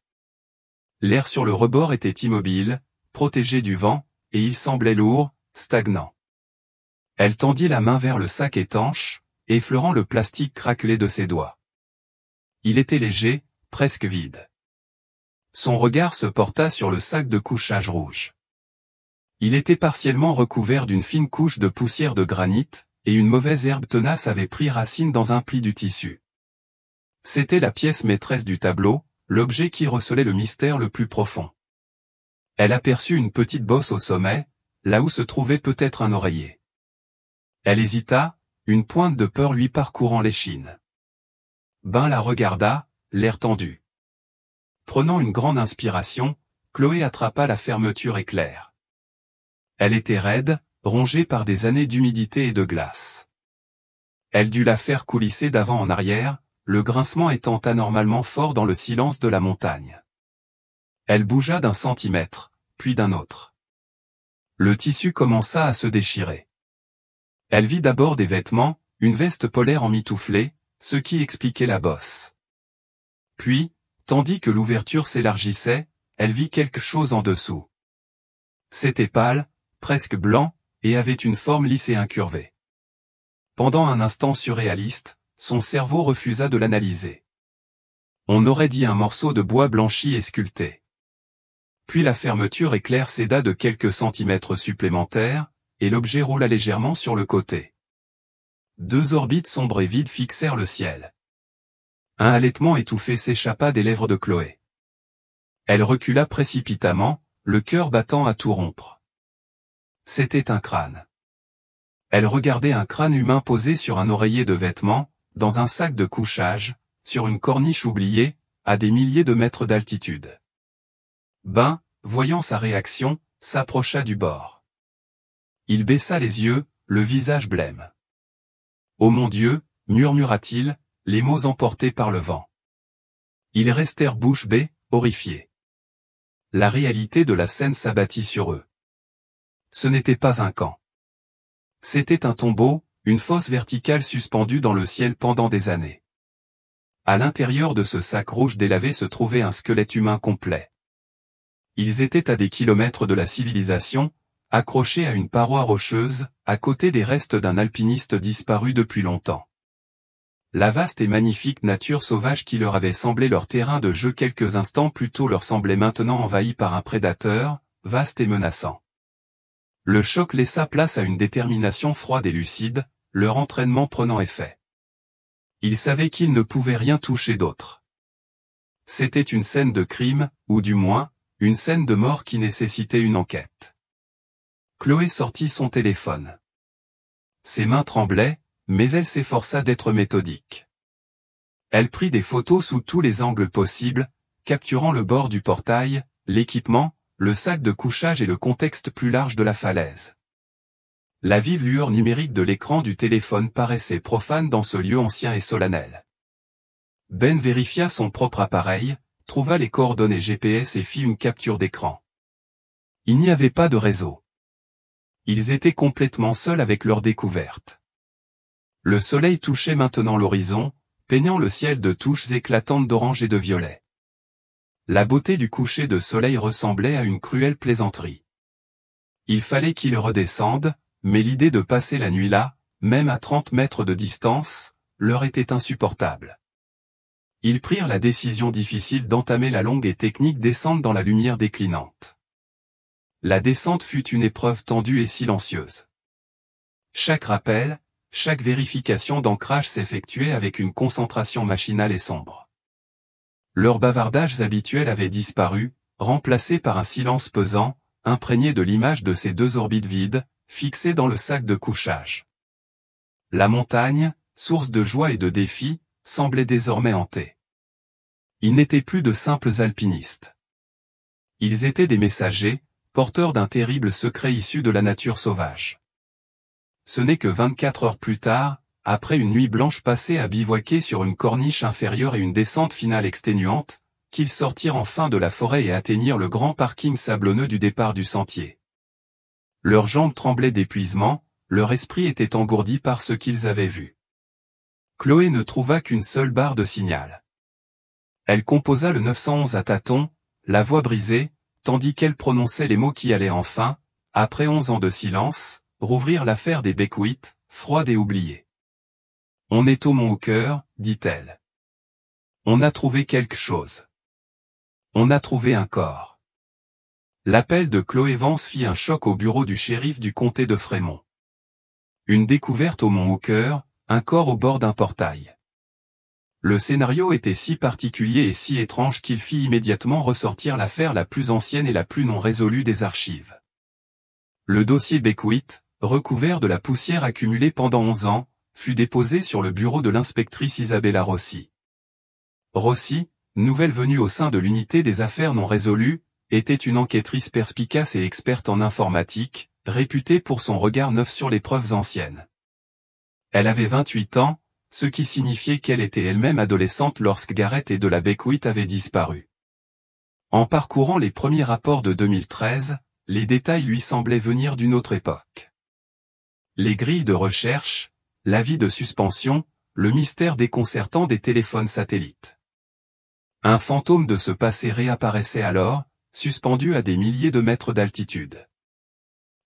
L'air sur le rebord était immobile, protégé du vent, et il semblait lourd, stagnant. Elle tendit la main vers le sac étanche, effleurant le plastique craquelé de ses doigts. Il était léger, presque vide. Son regard se porta sur le sac de couchage rouge. Il était partiellement recouvert d'une fine couche de poussière de granit, et une mauvaise herbe tenace avait pris racine dans un pli du tissu. C'était la pièce maîtresse du tableau, l'objet qui recelait le mystère le plus profond. Elle aperçut une petite bosse au sommet, là où se trouvait peut-être un oreiller. Elle hésita, une pointe de peur lui parcourant l'échine. Ben la regarda, l'air tendu. Prenant une grande inspiration, Chloé attrapa la fermeture éclair. Elle était raide, rongée par des années d'humidité et de glace. Elle dut la faire coulisser d'avant en arrière, le grincement étant anormalement fort dans le silence de la montagne. Elle bougea d'un centimètre, puis d'un autre. Le tissu commença à se déchirer. Elle vit d'abord des vêtements, une veste polaire emmitouflée, ce qui expliquait la bosse. Puis, tandis que l'ouverture s'élargissait, elle vit quelque chose en dessous. C'était pâle, presque blanc, et avait une forme lisse et incurvée. Pendant un instant surréaliste, son cerveau refusa de l'analyser. On aurait dit un morceau de bois blanchi et sculpté. Puis la fermeture éclair céda de quelques centimètres supplémentaires, et l'objet roula légèrement sur le côté. Deux orbites sombres et vides fixèrent le ciel. Un halètement étouffé s'échappa des lèvres de Chloé. Elle recula précipitamment, le cœur battant à tout rompre. C'était un crâne. Elle regardait un crâne humain posé sur un oreiller de vêtements, dans un sac de couchage, sur une corniche oubliée, à des milliers de mètres d'altitude. Ben, voyant sa réaction, s'approcha du bord. Il baissa les yeux, le visage blême. « Oh mon Dieu !» murmura-t-il, les mots emportés par le vent. Ils restèrent bouche bée, horrifiés. La réalité de la scène s'abattit sur eux. Ce n'était pas un camp. C'était un tombeau, une fosse verticale suspendue dans le ciel pendant des années. À l'intérieur de ce sac rouge délavé se trouvait un squelette humain complet. Ils étaient à des kilomètres de la civilisation, accrochés à une paroi rocheuse, à côté des restes d'un alpiniste disparu depuis longtemps. La vaste et magnifique nature sauvage qui leur avait semblé leur terrain de jeu quelques instants plus tôt leur semblait maintenant envahie par un prédateur, vaste et menaçant. Le choc laissa place à une détermination froide et lucide, leur entraînement prenant effet. Ils savaient qu'ils ne pouvaient rien toucher d'autre. C'était une scène de crime, ou du moins, une scène de mort qui nécessitait une enquête. Chloé sortit son téléphone. Ses mains tremblaient, mais elle s'efforça d'être méthodique. Elle prit des photos sous tous les angles possibles, capturant le bord du portail, l'équipement, le sac de couchage et le contexte plus large de la falaise. La vive lueur numérique de l'écran du téléphone paraissait profane dans ce lieu ancien et solennel. Ben vérifia son propre appareil, trouva les coordonnées GPS et fit une capture d'écran. Il n'y avait pas de réseau. Ils étaient complètement seuls avec leur découverte. Le soleil touchait maintenant l'horizon, peignant le ciel de touches éclatantes d'orange et de violet. La beauté du coucher de soleil ressemblait à une cruelle plaisanterie. Il fallait qu'ils redescendent, mais l'idée de passer la nuit là, même à 30 mètres de distance, leur était insupportable. Ils prirent la décision difficile d'entamer la longue et technique descente dans la lumière déclinante. La descente fut une épreuve tendue et silencieuse. Chaque rappel, chaque vérification d'ancrage s'effectuait avec une concentration machinale et sombre. Leurs bavardages habituels avaient disparu, remplacés par un silence pesant, imprégné de l'image de ces deux orbites vides, fixées dans le sac de couchage. La montagne, source de joie et de défi, semblait désormais hantée. Ils n'étaient plus de simples alpinistes. Ils étaient des messagers, porteurs d'un terrible secret issu de la nature sauvage. Ce n'est que 24 heures plus tard, après une nuit blanche passée à bivouaquer sur une corniche inférieure et une descente finale exténuante, qu'ils sortirent enfin de la forêt et atteignirent le grand parking sablonneux du départ du sentier. Leurs jambes tremblaient d'épuisement, leur esprit était engourdi par ce qu'ils avaient vu. Chloé ne trouva qu'une seule barre de signal. Elle composa le 911 à tâtons, la voix brisée, tandis qu'elle prononçait les mots qui allaient enfin, après 11 ans de silence, rouvrir l'affaire des Beckwith, froide et oubliée. « On est au Mont Hooker, dit-elle. On a trouvé quelque chose. On a trouvé un corps. » L'appel de Chloé Vance fit un choc au bureau du shérif du comté de Fremont. Une découverte au Mont Hooker, un corps au bord d'un portail. Le scénario était si particulier et si étrange qu'il fit immédiatement ressortir l'affaire la plus ancienne et la plus non résolue des archives. Le dossier Beckwith, recouvert de la poussière accumulée pendant 11 ans, fut déposé sur le bureau de l'inspectrice Isabella Rossi. Rossi, nouvelle venue au sein de l'unité des affaires non résolues, était une enquêtrice perspicace et experte en informatique, réputée pour son regard neuf sur les preuves anciennes. Elle avait 28 ans, ce qui signifiait qu'elle était elle-même adolescente lorsque Garrett et de la Beckwith avaient disparu. En parcourant les premiers rapports de 2013, les détails lui semblaient venir d'une autre époque. Les grilles de recherche, l'avis de suspension, le mystère déconcertant des téléphones satellites. Un fantôme de ce passé réapparaissait alors, suspendu à des milliers de mètres d'altitude.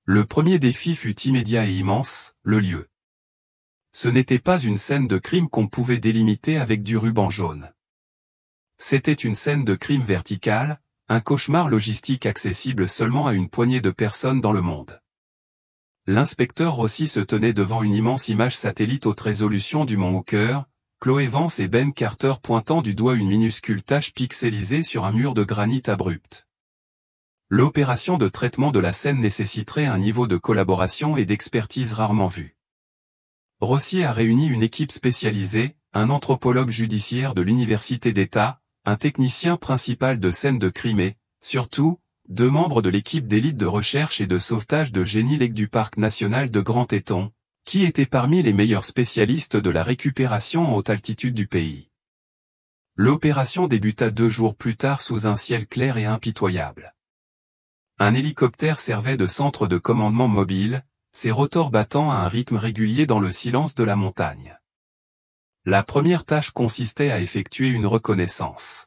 Le premier défi fut immédiat et immense, le lieu. Ce n'était pas une scène de crime qu'on pouvait délimiter avec du ruban jaune. C'était une scène de crime verticale, un cauchemar logistique accessible seulement à une poignée de personnes dans le monde. L'inspecteur Rossi se tenait devant une immense image satellite haute résolution du mont Hooker, Chloé Vance et Ben Carter pointant du doigt une minuscule tache pixelisée sur un mur de granit abrupt. L'opération de traitement de la scène nécessiterait un niveau de collaboration et d'expertise rarement vu. Rossi a réuni une équipe spécialisée, un anthropologue judiciaire de l'Université d'État, un technicien principal de scène de crime et, surtout, 2 membres de l'équipe d'élite de recherche et de sauvetage de Jenny Lake du Parc national de Grand Teton, qui étaient parmi les meilleurs spécialistes de la récupération en haute altitude du pays. L'opération débuta 2 jours plus tard sous un ciel clair et impitoyable. Un hélicoptère servait de centre de commandement mobile, ses rotors battant à un rythme régulier dans le silence de la montagne. La première tâche consistait à effectuer une reconnaissance.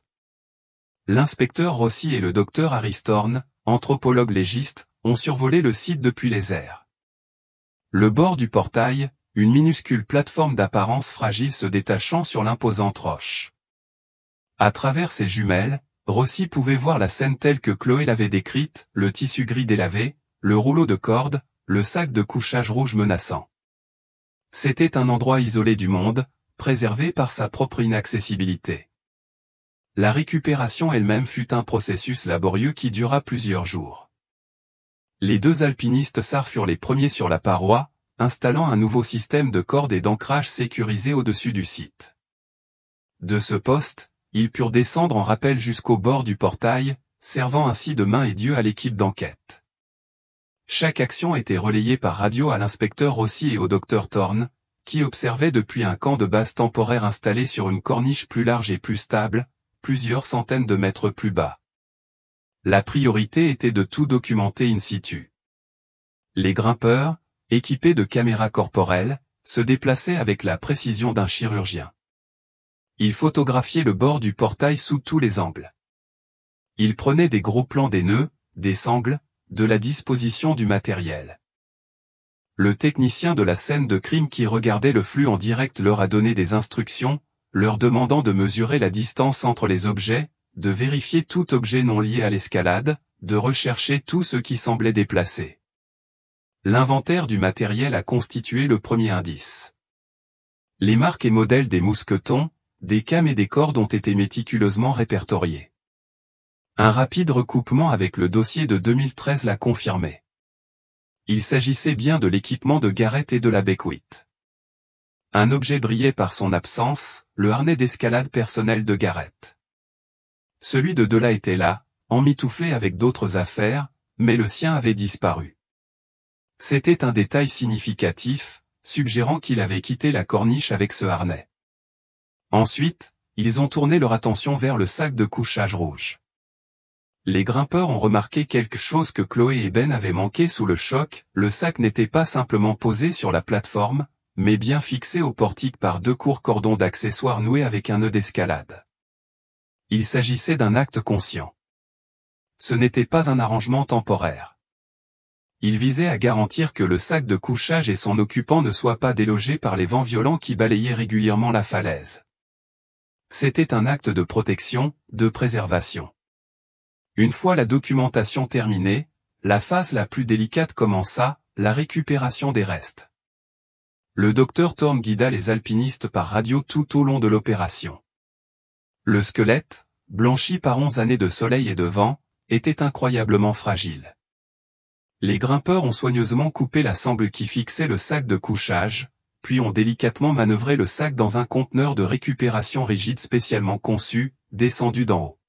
L'inspecteur Rossi et le docteur Harry Storn, anthropologue légiste, ont survolé le site depuis les airs. Le bord du portail, une minuscule plateforme d'apparence fragile se détachant sur l'imposante roche. À travers ses jumelles, Rossi pouvait voir la scène telle que Chloé l'avait décrite, le tissu gris délavé, le rouleau de corde, le sac de couchage rouge menaçant. C'était un endroit isolé du monde, préservé par sa propre inaccessibilité. La récupération elle-même fut un processus laborieux qui dura plusieurs jours. Les 2 alpinistes SAR furent les premiers sur la paroi, installant un nouveau système de cordes et d'ancrage sécurisé au-dessus du site. De ce poste, ils purent descendre en rappel jusqu'au bord du portail, servant ainsi de main et d'yeux à l'équipe d'enquête. Chaque action était relayée par radio à l'inspecteur Rossi et au docteur Thorne, qui observait depuis un camp de base temporaire installé sur une corniche plus large et plus stable, plusieurs centaines de mètres plus bas. La priorité était de tout documenter in situ. Les grimpeurs, équipés de caméras corporelles, se déplaçaient avec la précision d'un chirurgien. Ils photographiaient le bord du portail sous tous les angles. Ils prenaient des gros plans des nœuds, des sangles, de la disposition du matériel. Le technicien de la scène de crime qui regardait le flux en direct leur a donné des instructions, leur demandant de mesurer la distance entre les objets, de vérifier tout objet non lié à l'escalade, de rechercher tout ce qui semblait déplacé. L'inventaire du matériel a constitué le premier indice. Les marques et modèles des mousquetons, des cames et des cordes ont été méticuleusement répertoriés. Un rapide recoupement avec le dossier de 2013 l'a confirmé. Il s'agissait bien de l'équipement de Garrett et de la Beckwith. Un objet brillait par son absence, le harnais d'escalade personnel de Garrett. Celui de Dela était là, emmitouflé avec d'autres affaires, mais le sien avait disparu. C'était un détail significatif, suggérant qu'il avait quitté la corniche avec ce harnais. Ensuite, ils ont tourné leur attention vers le sac de couchage rouge. Les grimpeurs ont remarqué quelque chose que Chloé et Ben avaient manqué sous le choc, le sac n'était pas simplement posé sur la plateforme, mais bien fixé au portique par 2 courts cordons d'accessoires noués avec un nœud d'escalade. Il s'agissait d'un acte conscient. Ce n'était pas un arrangement temporaire. Il visait à garantir que le sac de couchage et son occupant ne soient pas délogés par les vents violents qui balayaient régulièrement la falaise. C'était un acte de protection, de préservation. Une fois la documentation terminée, la phase la plus délicate commença, la récupération des restes. Le docteur Thorne guida les alpinistes par radio tout au long de l'opération. Le squelette, blanchi par 11 années de soleil et de vent, était incroyablement fragile. Les grimpeurs ont soigneusement coupé la sangle qui fixait le sac de couchage, puis ont délicatement manœuvré le sac dans un conteneur de récupération rigide spécialement conçu, descendu d'en haut.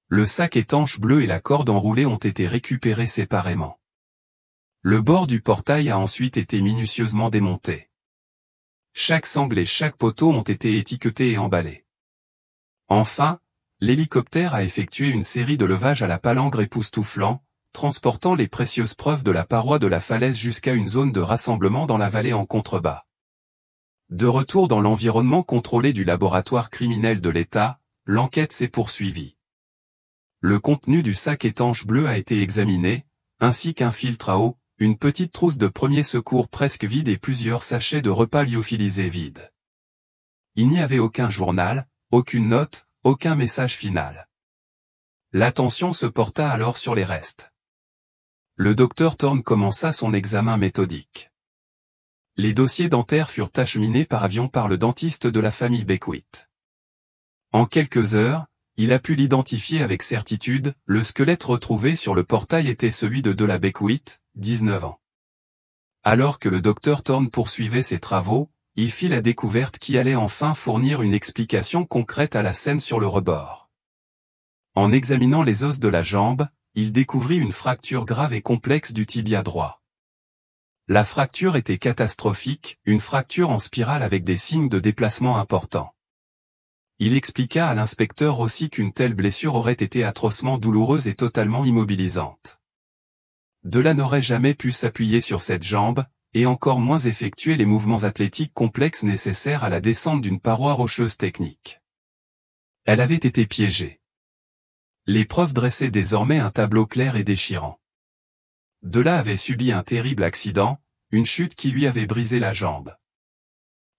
Le sac étanche bleu et la corde enroulée ont été récupérés séparément. Le bord du portail a ensuite été minutieusement démonté. Chaque sangle et chaque poteau ont été étiquetés et emballés. Enfin, l'hélicoptère a effectué une série de levages à la palangre époustouflant, transportant les précieuses preuves de la paroi de la falaise jusqu'à une zone de rassemblement dans la vallée en contrebas. De retour dans l'environnement contrôlé du laboratoire criminel de l'État, l'enquête s'est poursuivie. Le contenu du sac étanche bleu a été examiné, ainsi qu'un filtre à eau, une petite trousse de premiers secours presque vide et plusieurs sachets de repas lyophilisés vides. Il n'y avait aucun journal, aucune note, aucun message final. L'attention se porta alors sur les restes. le docteur Thorne commença son examen méthodique. Les dossiers dentaires furent acheminés par avion par le dentiste de la famille Beckwith. En quelques heures, il a pu l'identifier avec certitude, le squelette retrouvé sur le portail était celui de Della Beckwith, 19 ans. Alors que le docteur Thorne poursuivait ses travaux, il fit la découverte qui allait enfin fournir une explication concrète à la scène sur le rebord. En examinant les os de la jambe, il découvrit une fracture grave et complexe du tibia droit. La fracture était catastrophique, une fracture en spirale avec des signes de déplacement importants. Il expliqua à l'inspecteur aussi qu'une telle blessure aurait été atrocement douloureuse et totalement immobilisante. Della n'aurait jamais pu s'appuyer sur cette jambe, et encore moins effectuer les mouvements athlétiques complexes nécessaires à la descente d'une paroi rocheuse technique. Elle avait été piégée. L'épreuve dressait désormais un tableau clair et déchirant. Della avait subi un terrible accident, une chute qui lui avait brisé la jambe.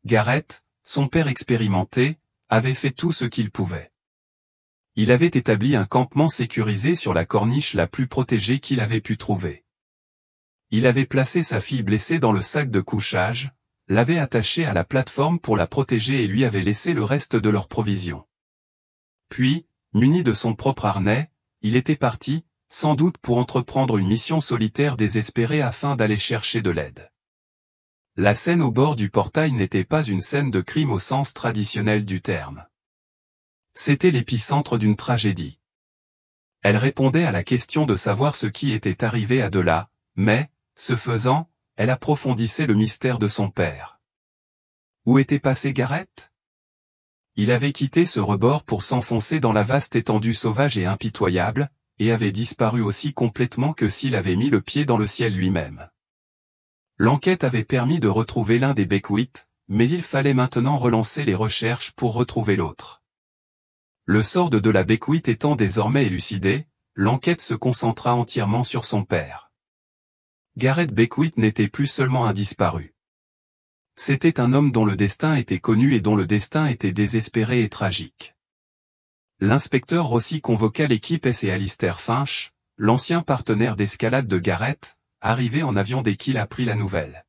Garrett, son père expérimenté, avait fait tout ce qu'il pouvait. Il avait établi un campement sécurisé sur la corniche la plus protégée qu'il avait pu trouver. Il avait placé sa fille blessée dans le sac de couchage, l'avait attachée à la plateforme pour la protéger et lui avait laissé le reste de leurs provisions. Puis, muni de son propre harnais, il était parti, sans doute pour entreprendre une mission solitaire désespérée afin d'aller chercher de l'aide. La scène au bord du portail n'était pas une scène de crime au sens traditionnel du terme. C'était l'épicentre d'une tragédie. Elle répondait à la question de savoir ce qui était arrivé à Della, mais, ce faisant, elle approfondissait le mystère de son père. Où était passé Garrett? Il avait quitté ce rebord pour s'enfoncer dans la vaste étendue sauvage et impitoyable, et avait disparu aussi complètement que s'il avait mis le pied dans le ciel lui-même. L'enquête avait permis de retrouver l'un des Beckwith, mais il fallait maintenant relancer les recherches pour retrouver l'autre. Le sort de Della Beckwith étant désormais élucidé, l'enquête se concentra entièrement sur son père. Garrett Beckwith n'était plus seulement un disparu. C'était un homme dont le destin était connu et dont le destin était désespéré et tragique. L'inspecteur Rossi convoqua l'équipe S et Alistair Finch, l'ancien partenaire d'escalade de Garrett, arrivé en avion dès qu'il apprit la nouvelle.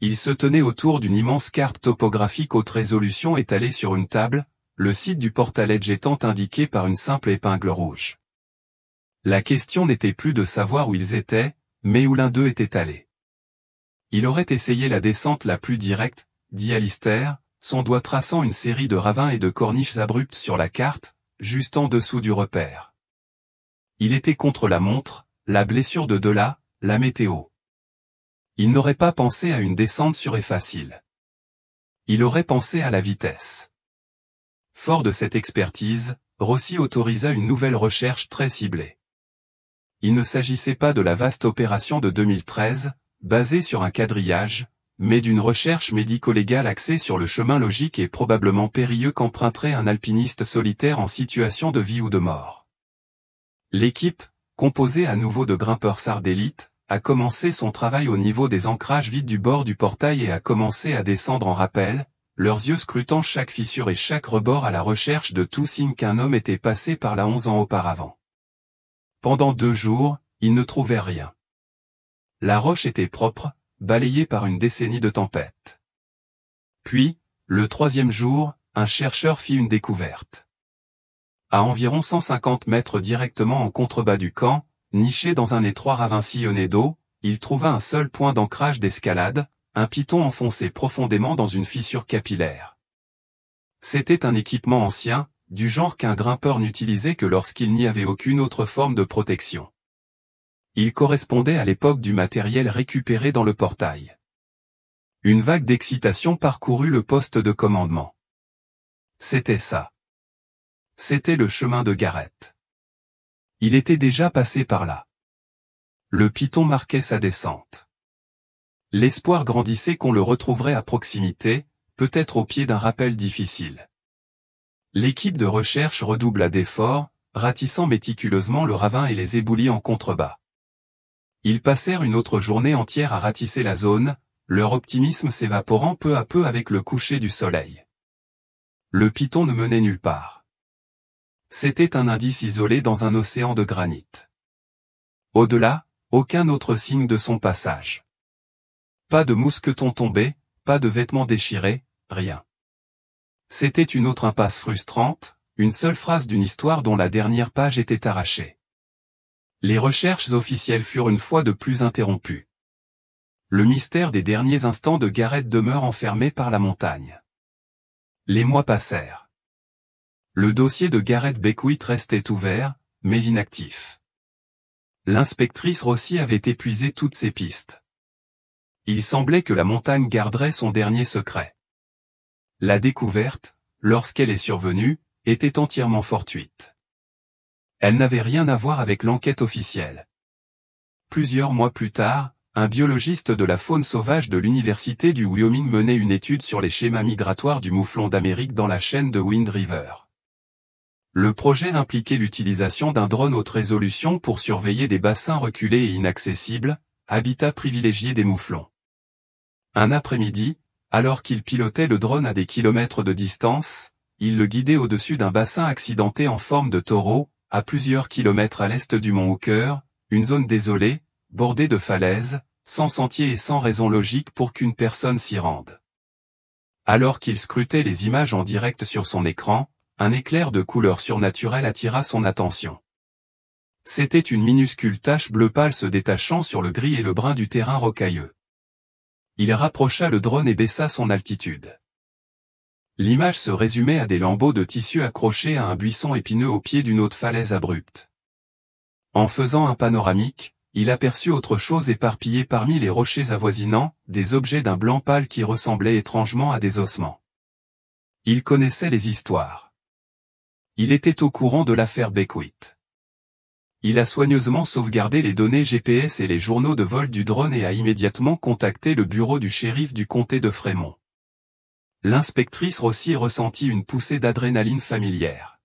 Il se tenait autour d'une immense carte topographique haute résolution étalée sur une table, le site du portaledge étant indiqué par une simple épingle rouge. La question n'était plus de savoir où ils étaient, mais où l'un d'eux était allé. Il aurait essayé la descente la plus directe, dit Alistair, son doigt traçant une série de ravins et de corniches abruptes sur la carte, juste en dessous du repère. Il était contre la montre, la blessure de Della, la météo. Il n'aurait pas pensé à une descente sûre et facile. Il aurait pensé à la vitesse. Fort de cette expertise, Rossi autorisa une nouvelle recherche très ciblée. Il ne s'agissait pas de la vaste opération de 2013, basée sur un quadrillage, mais d'une recherche médico-légale axée sur le chemin logique et probablement périlleux qu'emprunterait un alpiniste solitaire en situation de vie ou de mort. L'équipe, composée à nouveau de grimpeurs SAR d'élite, a commencé son travail au niveau des ancrages vides du bord du portail et a commencé à descendre en rappel, leurs yeux scrutant chaque fissure et chaque rebord à la recherche de tout signe qu'un homme était passé par là 11 ans auparavant. Pendant 2 jours, ils ne trouvaient rien. La roche était propre, balayée par une décennie de tempêtes. Puis, le 3e jour, un chercheur fit une découverte. À environ 150 mètres directement en contrebas du camp, niché dans un étroit ravin sillonné d'eau, il trouva un seul point d'ancrage d'escalade, un piton enfoncé profondément dans une fissure capillaire. C'était un équipement ancien, du genre qu'un grimpeur n'utilisait que lorsqu'il n'y avait aucune autre forme de protection. Il correspondait à l'époque du matériel récupéré dans le portail. Une vague d'excitation parcourut le poste de commandement. C'était ça. C'était le chemin de Garrett. Il était déjà passé par là. Le piton marquait sa descente. L'espoir grandissait qu'on le retrouverait à proximité, peut-être au pied d'un rappel difficile. L'équipe de recherche redoubla d'efforts, ratissant méticuleusement le ravin et les éboulis en contrebas. Ils passèrent une autre journée entière à ratisser la zone, leur optimisme s'évaporant peu à peu avec le coucher du soleil. Le piton ne menait nulle part. C'était un indice isolé dans un océan de granit. Au-delà, aucun autre signe de son passage. Pas de mousqueton tombé, pas de vêtements déchirés, rien. C'était une autre impasse frustrante, une seule phrase d'une histoire dont la dernière page était arrachée. Les recherches officielles furent une fois de plus interrompues. Le mystère des derniers instants de Garrett demeure enfermé par la montagne. Les mois passèrent. Le dossier de Garrett Beckwith restait ouvert, mais inactif. L'inspectrice Rossi avait épuisé toutes ses pistes. Il semblait que la montagne garderait son dernier secret. La découverte, lorsqu'elle est survenue, était entièrement fortuite. Elle n'avait rien à voir avec l'enquête officielle. Plusieurs mois plus tard, un biologiste de la faune sauvage de l'Université du Wyoming menait une étude sur les schémas migratoires du mouflon d'Amérique dans la chaîne de Wind River. Le projet impliquait l'utilisation d'un drone haute résolution pour surveiller des bassins reculés et inaccessibles, habitat privilégié des mouflons. Un après-midi, alors qu'il pilotait le drone à des kilomètres de distance, il le guidait au-dessus d'un bassin accidenté en forme de taureau, à plusieurs kilomètres à l'est du mont Hooker, une zone désolée, bordée de falaises, sans sentier et sans raison logique pour qu'une personne s'y rende. Alors qu'il scrutait les images en direct sur son écran, un éclair de couleur surnaturelle attira son attention. C'était une minuscule tache bleu pâle se détachant sur le gris et le brun du terrain rocailleux. Il rapprocha le drone et baissa son altitude. L'image se résumait à des lambeaux de tissu accrochés à un buisson épineux au pied d'une haute falaise abrupte. En faisant un panoramique, il aperçut autre chose éparpillée parmi les rochers avoisinants, des objets d'un blanc pâle qui ressemblaient étrangement à des ossements. Il connaissait les histoires. Il était au courant de l'affaire Beckwith. Il a soigneusement sauvegardé les données GPS et les journaux de vol du drone et a immédiatement contacté le bureau du shérif du comté de Fremont. L'inspectrice Rossi ressentit une poussée d'adrénaline familière.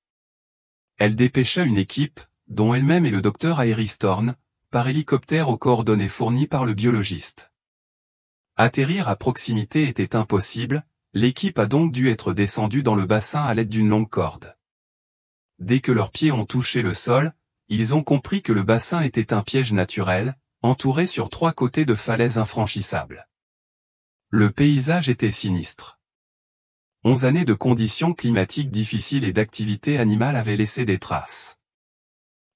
Elle dépêcha une équipe, dont elle-même et le docteur Iris Thorne, par hélicoptère aux coordonnées fournies par le biologiste. Atterrir à proximité était impossible, l'équipe a donc dû être descendue dans le bassin à l'aide d'une longue corde. Dès que leurs pieds ont touché le sol, ils ont compris que le bassin était un piège naturel, entouré sur 3 côtés de falaises infranchissables. Le paysage était sinistre. 11 années de conditions climatiques difficiles et d'activité animale avaient laissé des traces.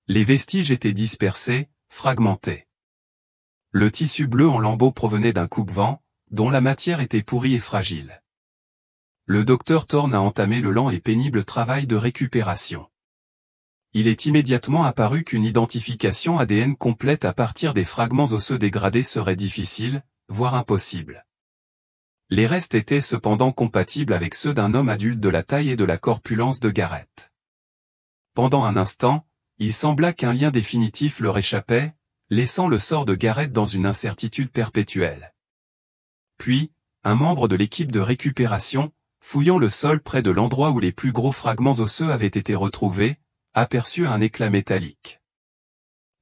Les vestiges étaient dispersés, fragmentés. Le tissu bleu en lambeaux provenait d'un coupe-vent, dont la matière était pourrie et fragile. Le docteur Thorne a entamé le lent et pénible travail de récupération. Il est immédiatement apparu qu'une identification ADN complète à partir des fragments osseux dégradés serait difficile, voire impossible. Les restes étaient cependant compatibles avec ceux d'un homme adulte de la taille et de la corpulence de Garrett. Pendant un instant, il sembla qu'un lien définitif leur échappait, laissant le sort de Garrett dans une incertitude perpétuelle. Puis, un membre de l'équipe de récupération, fouillant le sol près de l'endroit où les plus gros fragments osseux avaient été retrouvés, aperçut un éclat métallique.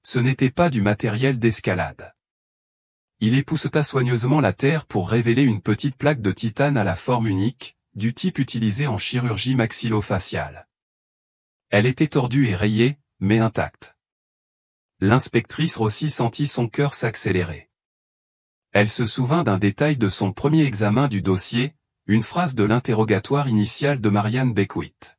Ce n'était pas du matériel d'escalade. Il épousseta soigneusement la terre pour révéler une petite plaque de titane à la forme unique, du type utilisé en chirurgie maxillofaciale. Elle était tordue et rayée, mais intacte. L'inspectrice Rossi sentit son cœur s'accélérer. Elle se souvint d'un détail de son premier examen du dossier, une phrase de l'interrogatoire initial de Marianne Beckwith.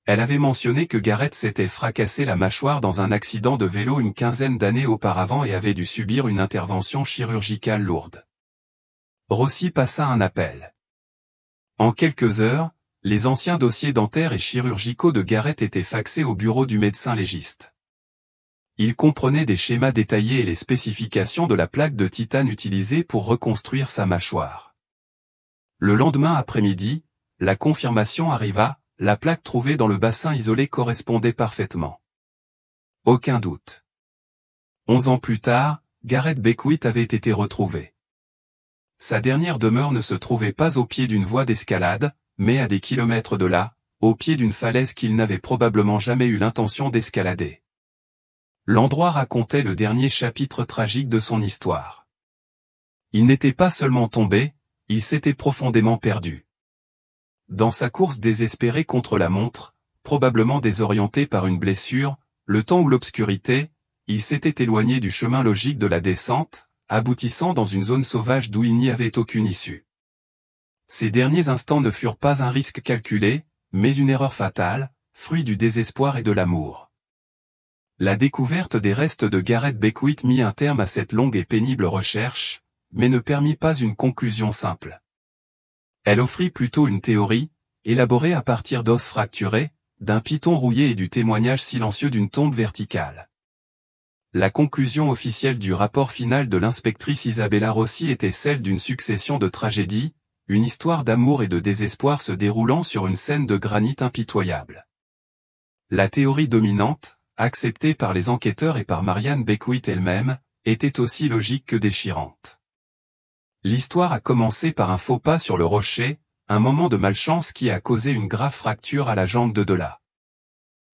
Elle avait mentionné que Garrett s'était fracassé la mâchoire dans un accident de vélo une quinzaine d'années auparavant et avait dû subir une intervention chirurgicale lourde. Rossi passa un appel. En quelques heures, les anciens dossiers dentaires et chirurgicaux de Garrett étaient faxés au bureau du médecin légiste. Ils comprenaient des schémas détaillés et les spécifications de la plaque de titane utilisée pour reconstruire sa mâchoire. Le lendemain après-midi, la confirmation arriva. La plaque trouvée dans le bassin isolé correspondait parfaitement. Aucun doute. 11 ans plus tard, Garrett Beckwith avait été retrouvé. Sa dernière demeure ne se trouvait pas au pied d'une voie d'escalade, mais à des kilomètres de là, au pied d'une falaise qu'il n'avait probablement jamais eu l'intention d'escalader. L'endroit racontait le dernier chapitre tragique de son histoire. Il n'était pas seulement tombé, il s'était profondément perdu. Dans sa course désespérée contre la montre, probablement désorienté par une blessure, le temps ou l'obscurité, il s'était éloigné du chemin logique de la descente, aboutissant dans une zone sauvage d'où il n'y avait aucune issue. Ces derniers instants ne furent pas un risque calculé, mais une erreur fatale, fruit du désespoir et de l'amour. La découverte des restes de Gareth Beckwith mit un terme à cette longue et pénible recherche, mais ne permit pas une conclusion simple. Elle offrit plutôt une théorie, élaborée à partir d'os fracturés, d'un python rouillé et du témoignage silencieux d'une tombe verticale. La conclusion officielle du rapport final de l'inspectrice Isabella Rossi était celle d'une succession de tragédies, une histoire d'amour et de désespoir se déroulant sur une scène de granit impitoyable. La théorie dominante, acceptée par les enquêteurs et par Marianne Beckwith elle-même, était aussi logique que déchirante. L'histoire a commencé par un faux pas sur le rocher, un moment de malchance qui a causé une grave fracture à la jambe de Della.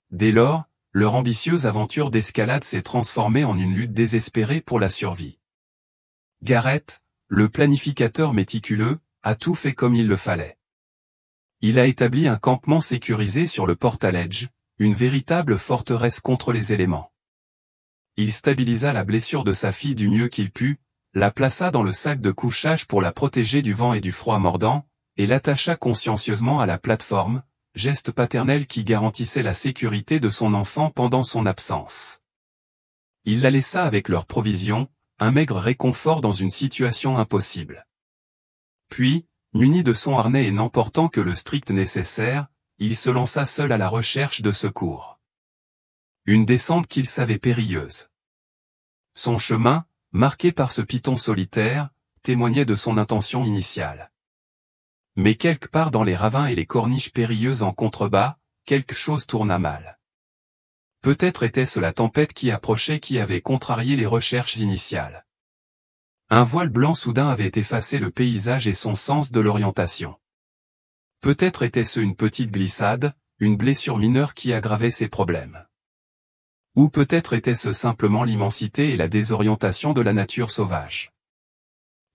Dès lors, leur ambitieuse aventure d'escalade s'est transformée en une lutte désespérée pour la survie. Gareth, le planificateur méticuleux, a tout fait comme il le fallait. Il a établi un campement sécurisé sur le Portaledge, une véritable forteresse contre les éléments. Il stabilisa la blessure de sa fille du mieux qu'il put, la plaça dans le sac de couchage pour la protéger du vent et du froid mordant, et l'attacha consciencieusement à la plateforme, geste paternel qui garantissait la sécurité de son enfant pendant son absence. Il la laissa avec leurs provisions, un maigre réconfort dans une situation impossible. Puis, muni de son harnais et n'emportant que le strict nécessaire, il se lança seul à la recherche de secours. Une descente qu'il savait périlleuse. Son chemin, marqué par ce python solitaire, témoignait de son intention initiale. Mais quelque part dans les ravins et les corniches périlleuses en contrebas, quelque chose tourna mal. Peut-être était-ce la tempête qui approchait qui avait contrarié les recherches initiales. Un voile blanc soudain avait effacé le paysage et son sens de l'orientation. Peut-être était-ce une petite glissade, une blessure mineure qui aggravait ses problèmes. Ou peut-être était-ce simplement l'immensité et la désorientation de la nature sauvage.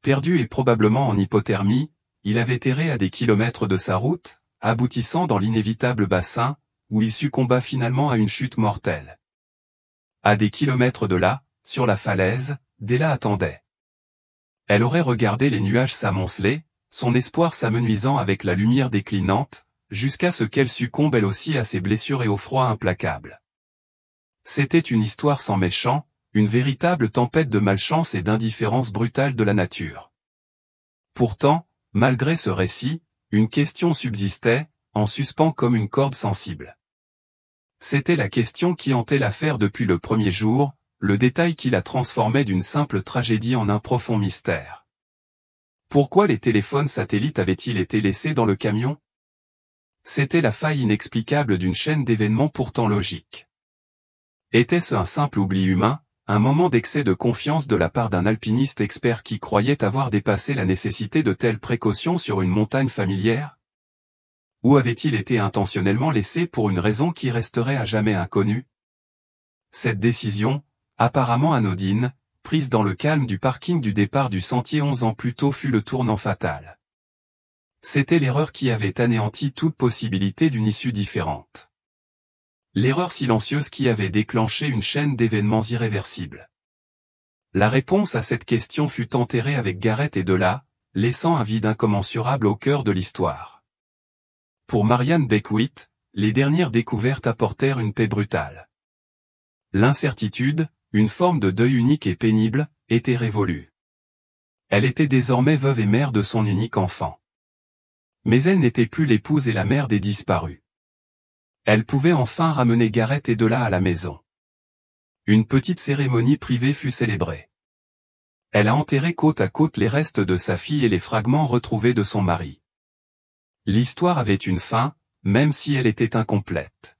Perdu et probablement en hypothermie, il avait erré à des kilomètres de sa route, aboutissant dans l'inévitable bassin, où il succomba finalement à une chute mortelle. À des kilomètres de là, sur la falaise, Della attendait. Elle aurait regardé les nuages s'amonceler, son espoir s'amenuisant avec la lumière déclinante, jusqu'à ce qu'elle succombe elle aussi à ses blessures et au froid implacable. C'était une histoire sans méchant, une véritable tempête de malchance et d'indifférence brutale de la nature. Pourtant, malgré ce récit, une question subsistait, en suspens comme une corde sensible. C'était la question qui hantait l'affaire depuis le premier jour, le détail qui la transformait d'une simple tragédie en un profond mystère. Pourquoi les téléphones satellites avaient-ils été laissés dans le camion? C'était la faille inexplicable d'une chaîne d'événements pourtant logique. Était-ce un simple oubli humain, un moment d'excès de confiance de la part d'un alpiniste expert qui croyait avoir dépassé la nécessité de telles précautions sur une montagne familière? Ou avait-il été intentionnellement laissé pour une raison qui resterait à jamais inconnue? Cette décision, apparemment anodine, prise dans le calme du parking du départ du sentier 11 ans plus tôt fut le tournant fatal. C'était l'erreur qui avait anéanti toute possibilité d'une issue différente. L'erreur silencieuse qui avait déclenché une chaîne d'événements irréversibles. La réponse à cette question fut enterrée avec Gareth et Della, laissant un vide incommensurable au cœur de l'histoire. Pour Marianne Beckwith, les dernières découvertes apportèrent une paix brutale. L'incertitude, une forme de deuil unique et pénible, était révolue. Elle était désormais veuve et mère de son unique enfant. Mais elle n'était plus l'épouse et la mère des disparus. Elle pouvait enfin ramener Gareth et Della à la maison. Une petite cérémonie privée fut célébrée. Elle a enterré côte à côte les restes de sa fille et les fragments retrouvés de son mari. L'histoire avait une fin, même si elle était incomplète.